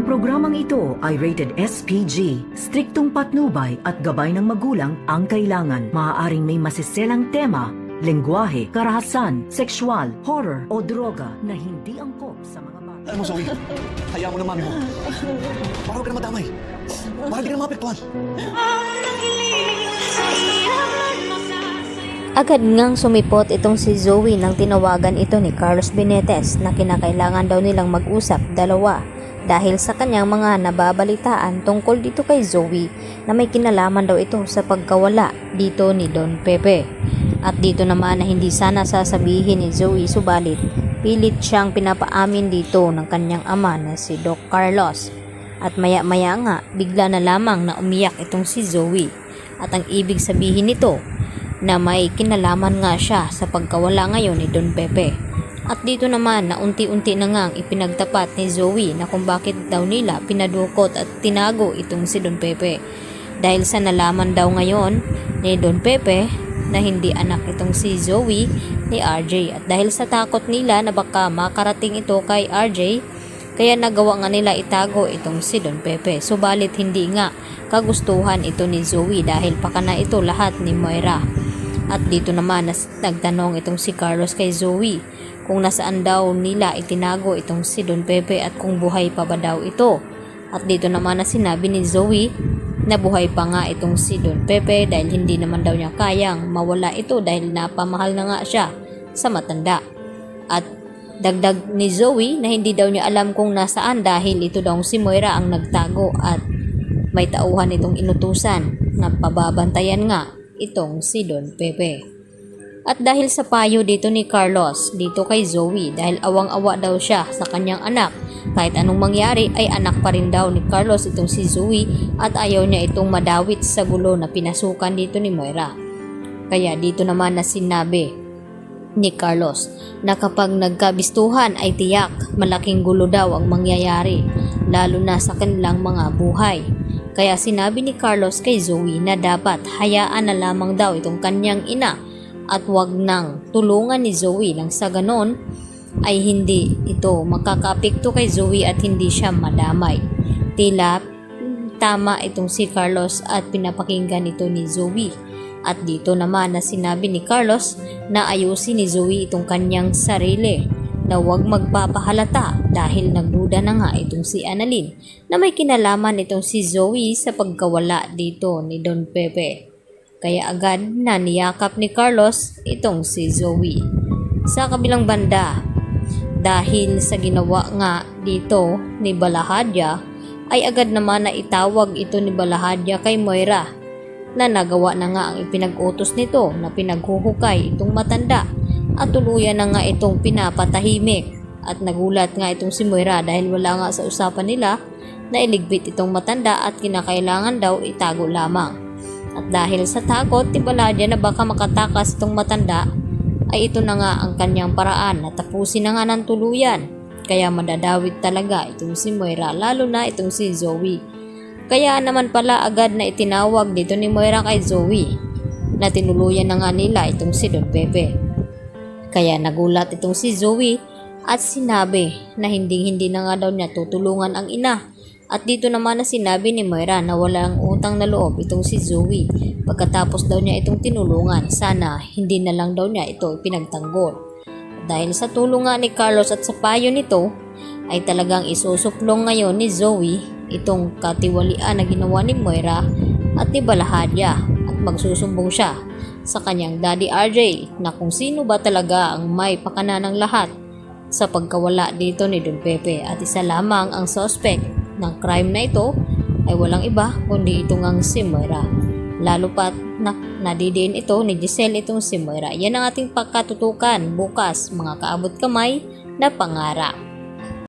programang ito ay rated SPG. Striktong patnubay at gabay ng magulang ang kailangan. Maaaring may masiselang tema, lengguwahe, karahasan, sexual, horror o droga na hindi angkop sa mga bata. Alam mo, Zoe, hayaan mo na mami mo. Para huwag ka na madamay. Para di ka na maapektuhan. Agad ngang sumipot itong si Zoe nang tinawagan ito ni Carlos Benitez na kinakailangan daw nilang mag-usap dalawa dahil sa kanyang mga nababalitaan tungkol dito kay Zoe na may kinalaman daw ito sa pagkawala dito ni Don Pepe. At dito naman na hindi sana sasabihin ni Zoe subalit pilit siyang pinapaamin dito ng kanyang ama na si Doc Carlos. At maya-maya nga bigla na lamang na umiyak itong si Zoe at ang ibig sabihin nito na may kinalaman nga siya sa pagkawala ngayon ni Don Pepe. At dito naman na unti-unti na ngang ipinagtapat ni Zoe na kung bakit daw nila pinadukot at tinago itong si Don Pepe. Dahil sa nalaman daw ngayon ni Don Pepe na hindi anak itong si Zoe ni RJ. At dahil sa takot nila na baka makarating ito kay RJ, kaya nagawa nga nila itago itong si Don Pepe. Subalit hindi nga kagustuhan ito ni Zoe dahil pakana ito lahat ni Moira. At dito naman nagtanong itong si Carlos kay Zoe kung nasaan daw nila itinago itong si Don Pepe at kung buhay pa ba daw ito. At dito naman na sinabi ni Zoe na buhay pa nga itong si Don Pepe dahil hindi naman daw niya kayang mawala ito dahil napamahal na nga siya sa matanda. At dagdag ni Zoe na hindi daw niya alam kung nasaan dahil ito daw si Moira ang nagtago at may tauhan itong inutusan na pababantayan nga itong si Don Pepe. At dahil sa payo dito ni Carlos dito kay Zoe dahil awang-awa daw siya sa kanyang anak, kahit anong mangyari ay anak pa rin daw ni Carlos itong si Zoe at ayaw niya itong madawit sa gulo na pinasukan dito ni Moira. Kaya dito naman na sinabi ni Carlos na kapag nagkabistuhan ay tiyak malaking gulo daw ang mangyayari lalo na sa kanilang mga buhay. Kaya sinabi ni Carlos kay Zoe na dapat hayaan na lamang daw itong kanyang ina at wag nang tulungan ni Zoe nang sa ganon ay hindi ito makakaapekto kay Zoe at hindi siya madamay. Tila tama itong si Carlos at pinapakinggan ito ni Zoe. At dito naman na sinabi ni Carlos na ayusin ni Zoe itong kanyang sarili na huwag magpapahalata dahil nagduda na nga itong si Annalyn na may kinalaman itong si Zoe sa pagkawala dito ni Don Pepe. Kaya agad na niyakap ni Carlos itong si Zoe. Sa kabilang banda, dahil sa ginawa nga dito ni Balahadya, ay agad naman na itawag ito ni Balahadya kay Moira na nagawa na nga ang ipinag-utos nito na pinaghuhukay itong matanda at tuluyan na nga itong pinapatahimik. At nagulat nga itong si Moira dahil wala nga sa usapan nila na iligpit itong matanda at kinakailangan daw itago lamang. At dahil sa takot ni Balahadya na baka makatakas itong matanda ay ito na nga ang kanyang paraan na tapusin na nga ng tuluyan. Kaya madadawit talaga itong si Moira lalo na itong si Zoe. Kaya naman pala agad na itinawag dito ni Moira kay Zoe na tinuluyan na nga nila itong si Don Pepe. Kaya nagulat itong si Zoe at sinabi na hindi na nga daw niya tutulungan ang ina. At dito naman na sinabi ni Moira na walang utang na loob itong si Zoe pagkatapos daw niya itong tinulungan. Sana hindi na lang daw niya ito ipinagtanggol. Dahil sa tulong nga ni Carlos at sa payo nito ay talagang isusuplong ngayon ni Zoe itong katiwalian na ginawa ni Moira at ni Balahadya at magsusumbong siya sa kanyang daddy RJ na kung sino ba talaga ang may pakana ng lahat sa pagkawala dito ni Don Pepe at isa lamang ang suspect ng crime na ito ay walang iba kundi itong ang si Moira. Lalo pat na nadidiin ito ni Giselle itong si Moira. Yan ang ating pagkatutukan bukas mga kaabot kamay na pangarap.